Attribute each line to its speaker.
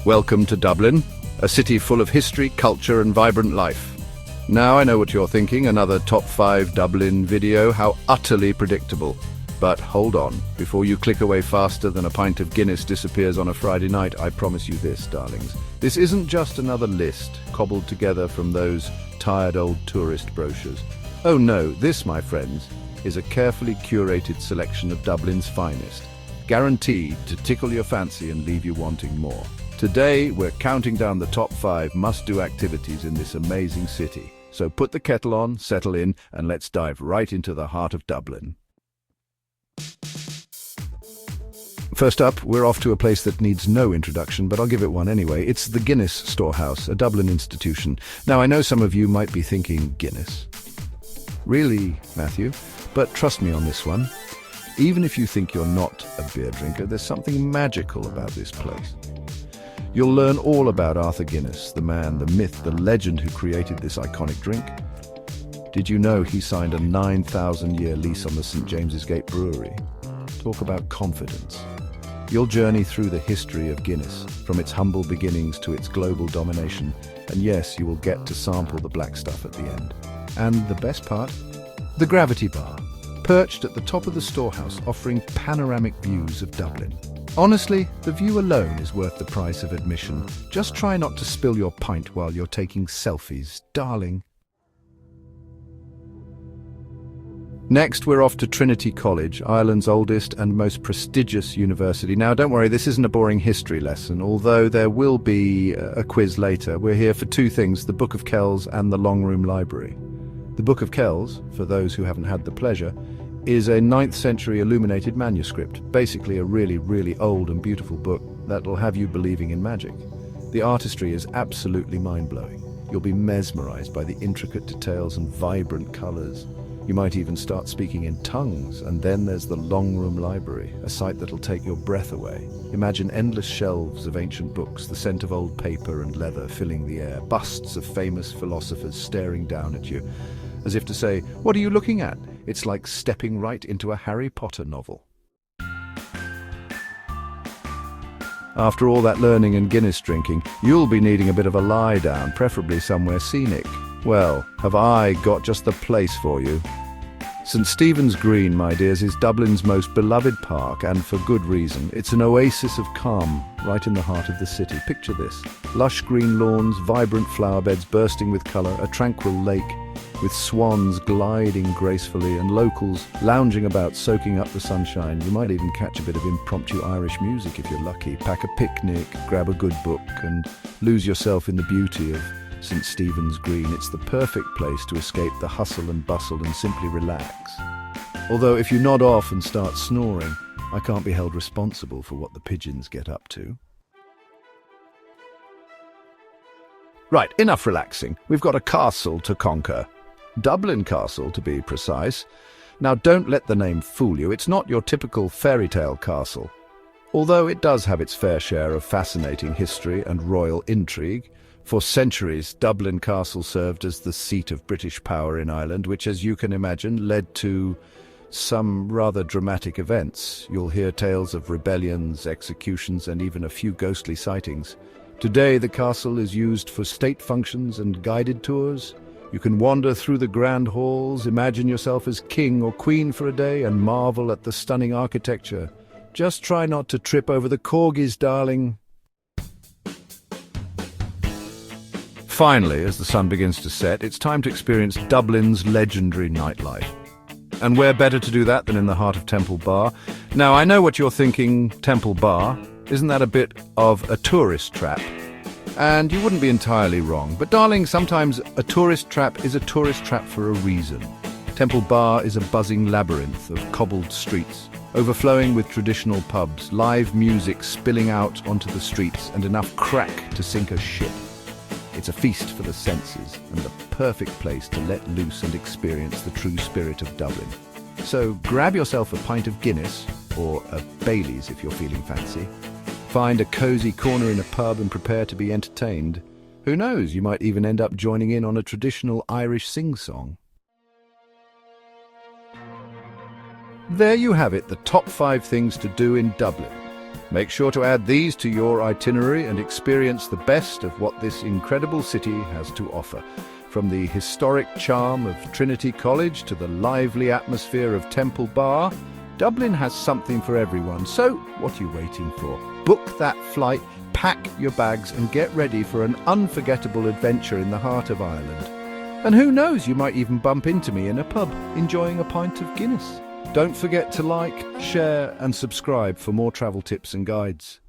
Speaker 1: Welcome to Dublin, a city full of history, culture and vibrant life. Now I know what you're thinking, another top 5 Dublin video, how utterly predictable. But hold on, before you click away faster than a pint of Guinness disappears on a Friday night, I promise you this, darlings. This isn't just another list, cobbled together from those tired old tourist brochures. Oh no, this, my friends, is a carefully curated selection of Dublin's finest, guaranteed to tickle your fancy and leave you wanting more. Today, we're counting down the top 5 must-do activities in this amazing city. So put the kettle on, settle in, and let's dive right into the heart of Dublin. First up, we're off to a place that needs no introduction, but I'll give it one anyway. It's the Guinness Storehouse, a Dublin institution. Now, I know some of you might be thinking, Guinness? Really, Matthew? But trust me on this one. Even if you think you're not a beer drinker, there's something magical about this place. You'll learn all about Arthur Guinness, the man, the myth, the legend who created this iconic drink. Did you know he signed a 9,000-year lease on the St. James's Gate Brewery? Talk about confidence. You'll journey through the history of Guinness, from its humble beginnings to its global domination, and yes, you will get to sample the black stuff at the end. And the best part? The Gravity Bar, perched at the top of the storehouse, offering panoramic views of Dublin. Honestly, the view alone is worth the price of admission. Just try not to spill your pint while you're taking selfies, darling. Next, we're off to Trinity College, Ireland's oldest and most prestigious university. Now, don't worry, this isn't a boring history lesson, although there will be a quiz later. We're here for two things, the Book of Kells and the Long Room Library. The Book of Kells, for those who haven't had the pleasure, is a 9th century illuminated manuscript, basically a really old and beautiful book that'll have you believing in magic. The artistry is absolutely mind-blowing. You'll be mesmerized by the intricate details and vibrant colors. You might even start speaking in tongues. And then there's the Long Room Library, a sight that'll take your breath away. Imagine endless shelves of ancient books, the scent of old paper and leather filling the air, busts of famous philosophers staring down at you, as if to say, "What are you looking at?" It's like stepping right into a Harry Potter novel. After all that learning and Guinness drinking, you'll be needing a bit of a lie down, preferably somewhere scenic. Well, have I got just the place for you. St. Stephen's Green, my dears, is Dublin's most beloved park, and for good reason. It's an oasis of calm, right in the heart of the city. Picture this. Lush green lawns, vibrant flower beds bursting with colour, a tranquil lake with swans gliding gracefully and locals lounging about soaking up the sunshine. You might even catch a bit of impromptu Irish music if you're lucky. Pack a picnic, grab a good book and lose yourself in the beauty of St. Stephen's Green. It's the perfect place to escape the hustle and bustle and simply relax. Although if you nod off and start snoring, I can't be held responsible for what the pigeons get up to. Right, enough relaxing. We've got a castle to conquer. Dublin Castle, to be precise. Now, don't let the name fool you. It's not your typical fairy tale castle. Although it does have its fair share of fascinating history and royal intrigue. For centuries, Dublin Castle served as the seat of British power in Ireland, which, as you can imagine, led to some rather dramatic events. You'll hear tales of rebellions, executions, and even a few ghostly sightings. Today, the castle is used for state functions and guided tours. You can wander through the grand halls, imagine yourself as king or queen for a day, and marvel at the stunning architecture. Just try not to trip over the corgis, darling. Finally, as the sun begins to set, it's time to experience Dublin's legendary nightlife. And where better to do that than in the heart of Temple Bar? Now, I know what you're thinking, Temple Bar. Isn't that a bit of a tourist trap? And you wouldn't be entirely wrong. But darling, sometimes a tourist trap is a tourist trap for a reason. Temple Bar is a buzzing labyrinth of cobbled streets, overflowing with traditional pubs, live music spilling out onto the streets, and enough crack to sink a ship. It's a feast for the senses, and the perfect place to let loose and experience the true spirit of Dublin. So grab yourself a pint of Guinness, or a Baileys if you're feeling fancy. Find a cosy corner in a pub and prepare to be entertained. Who knows, you might even end up joining in on a traditional Irish sing-song. There you have it, the top 5 things to do in Dublin. Make sure to add these to your itinerary and experience the best of what this incredible city has to offer. From the historic charm of Trinity College to the lively atmosphere of Temple Bar, Dublin has something for everyone. So, what are you waiting for? Book that flight, pack your bags and get ready for an unforgettable adventure in the heart of Ireland. And who knows, you might even bump into me in a pub enjoying a pint of Guinness. Don't forget to like, share and subscribe for more travel tips and guides.